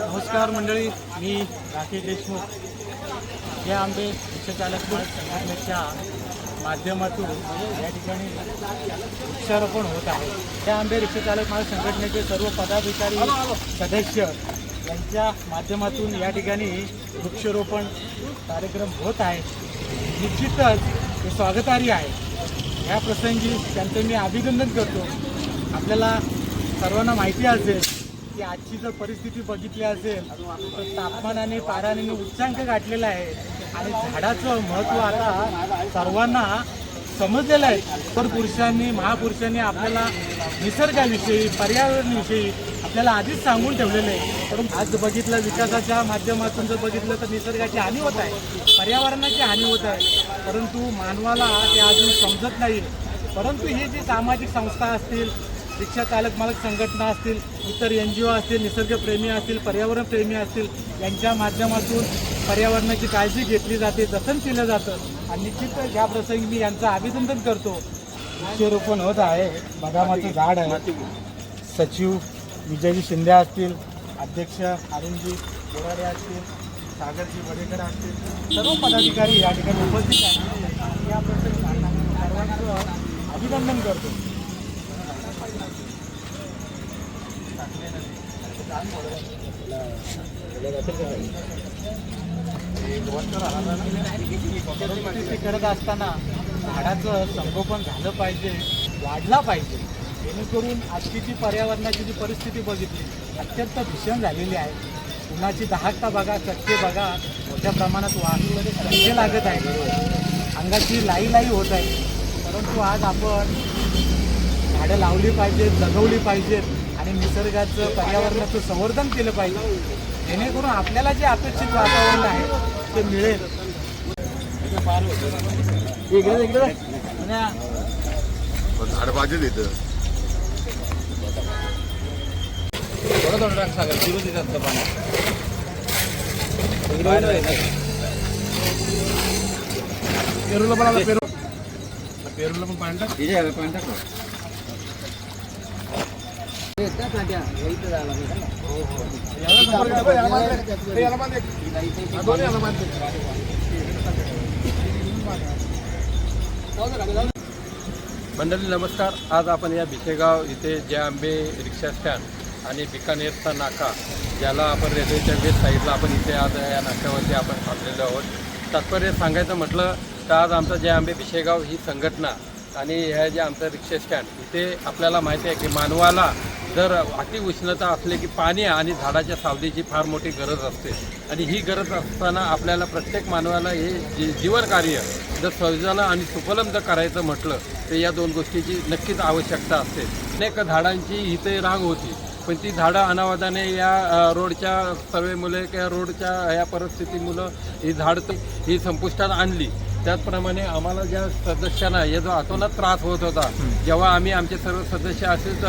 नमस्कार मंडळी, मी राकेश देशमुख. हे आंबे वृक्षचालक मालक संघटनेच्या माध्यमातून या ठिकाणी वृक्षारोपण होत आहे. त्या आंबे वृक्षचालक मालक संघटनेचे सर्व पदाधिकारी सदस्य यांच्या माध्यमातून या ठिकाणी वृक्षारोपण कार्यक्रम होत आहे. निश्चितच हे स्वागतार्ह आहे. या प्रसंगी त्यांचं मी अभिनंदन करतो. आपल्याला सर्वांना माहिती असेल की आजची जर परिस्थिती बघितली असेल तर तापमानाने पाराने उच्चांक गाठलेला आहे आणि झाडाचं महत्त्व आता सर्वांना समजलेलं आहे. तर पुरुषांनी महापुरुषांनी आपल्याला निसर्गाविषयी पर्यावरणाविषयी आपल्याला आधीच सांगून ठेवलेलं आहे. परंतु आज बघितलं विकासाच्या माध्यमातून जर बघितलं तर निसर्गाची हानी होत आहे, पर्यावरणाची हानी होत आहे, परंतु मानवाला ते अजून समजत नाही. परंतु हे जे सामाजिक संस्था असतील, रिक्षा चालक मालक संघटना असतील, इतर NGO असतील, निसर्गप्रेमी असतील, पर्यावरणप्रेमी असतील, यांच्या माध्यमातून पर्यावरणाची काळजी घेतली जाते, जतन केलं जातं. आणि निश्चितच या प्रसंगी मी यांचं अभिनंदन करतो. वृक्षारोपण होत आहे, बदामाचं झाड आहे. सचिव विजयजी शिंदे असतील, अध्यक्ष अरुणजी बोराडे असतील, सागरजी वडेकर असतील, सर्व पदाधिकारी या ठिकाणी उपस्थित आहेत. या प्रसंगी सर्वांचं अभिनंदन करतो. करत असताना झाडाचं संगोपन झालं पाहिजे, वाढला पाहिजे, जेणेकरून आजची जी पर्यावरणाची जी परिस्थिती बघितली अत्यंत भीषण झालेली आहे. उन्हाची दहाकता बघा, चटके बघा, मोठ्या प्रमाणात वाहतुकीमध्ये चटके लागत आहे, अंगाची लाई होत आहे. परंतु आज आपण झाडं लावली पाहिजेत, जगवली पाहिजेत आणि निसर्गाचं पर्यावरणाचं संवर्धन केलं पाहिजे, जेणेकरून आपल्याला जे अपेक्षित वातावरण आहे ते मिळेल. झाड पाहिजे तिथं थोडं टाक सागर सुरू देतात पाणी. पेरूला पण आला, पेरूला पण पाणी टाक, पाणी टाक. मंडळी नमस्कार. आज आपण या भिसेगाव इथे जे आंबे रिक्षा स्टँड आणि बिकानेरचा नाका, ज्याला आपण रेल्वेच्या वेस्ट साईडला आपण इथे आज या नाक्यावरती आपण थांबलेलो आहोत. तात्पर्य सांगायचं म्हटलं तर आज आमचं जे आंबे भिसेगाव ही संघटना आणि ह्या जे आमचं रिक्षा स्टँड इथे आपल्याला माहिती आहे की मानवाला जर अति उष्णता असले की पाणी आणि झाडाच्या सावलीची फार मोठी गरज असते. आणि ही गरज असताना आपल्याला प्रत्येक मानवाला हे जीवन कार्य जर सजलं आणि सुफलम जर करायचं म्हटलं तर या दोन गोष्टीची नक्कीच आवश्यकता असते. अनेक झाडांची इथे रांग होती, पण ती झाडं अनावादाने या रोडच्या सर्वेमुळे किंवा रोडच्या या परिस्थितीमुळं ही झाडं ही संपुष्टात आणली. त्याचप्रमाणे आम्हाला ज्या सदस्यांना या जो अतोनात त्रास होत होता, जेव्हा आम्ही आमचे सर्व सदस्य असेच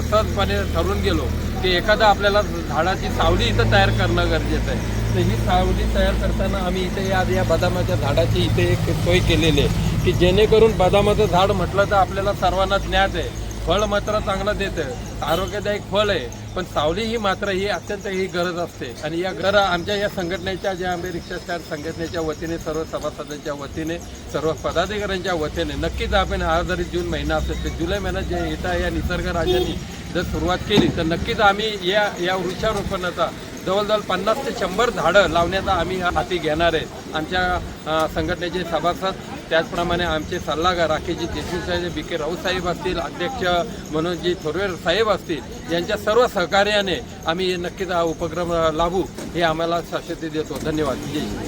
सहजपणे ठरवून गेलो की एखादा आपल्याला झाडाची सावली इथं तयार करणं गरजेचं आहे, तर ही सावली तयार करताना आम्ही इथे आज या बदामाच्या झाडाची इथे एक सोय केलेली आहे की जेणेकरून बदामाचं झाड म्हटलं तर आपल्याला सर्वांना ज्ञात आहे, फळ मात्र चांगलं देतं, आरोग्यदायक फळ आहे, पण सावली ही मात्र ही अत्यंत ही गरज असते. आणि या आमच्या या संघटनेच्या ज्या आंबे रिक्षा स्टँड संघटनेच्या वतीने, सर्व सभासदांच्या वतीने, सर्व पदाधिकाऱ्यांच्या वतीने नक्कीच आपण हा जरी जून महिना असेल तर जुलै महिन्यात जे येता या निसर्गराजांनी जर सुरुवात केली तर नक्कीच आम्ही या वृक्षारोपणाचा जवळजवळ 50 ते 100 झाडं लावण्याचा आम्ही हाती घेणार आहे. आमच्या संघटनेचे सभासद, त्याचप्रमाणे आमचे सल्लागार राकेशजी देशमुख साहेब, BK राऊत साहेब असतील, अध्यक्ष मनोजजी थोरवे साहेब असतील, यांच्या सर्व सहकार्याने आम्ही नक्कीच हा उपक्रम लाभू हे आम्हाला शाश्वती देतो. धन्यवाद. जय